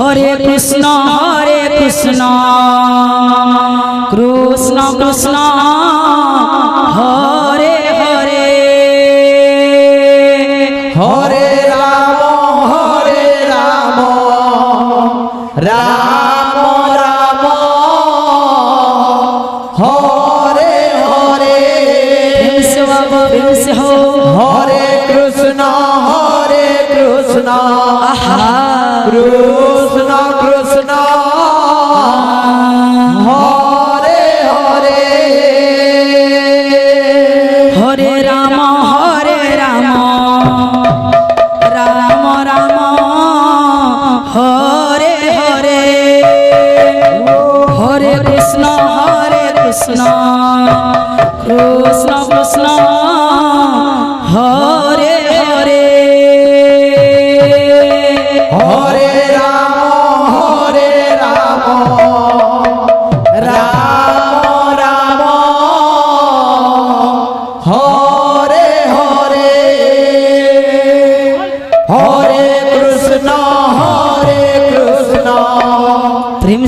Hare Krishna Krishna Krishna Hare Hare Hare Ram Ram Ram Hare Hare Hare Krishna Krishna Krishna Hare Hare Hare Ram Ram Ram Hare Hare Hare Krishna Krishna Krishna Hare Hare Hare Ram Ram Ram Hare Hare Hare Krishna Prem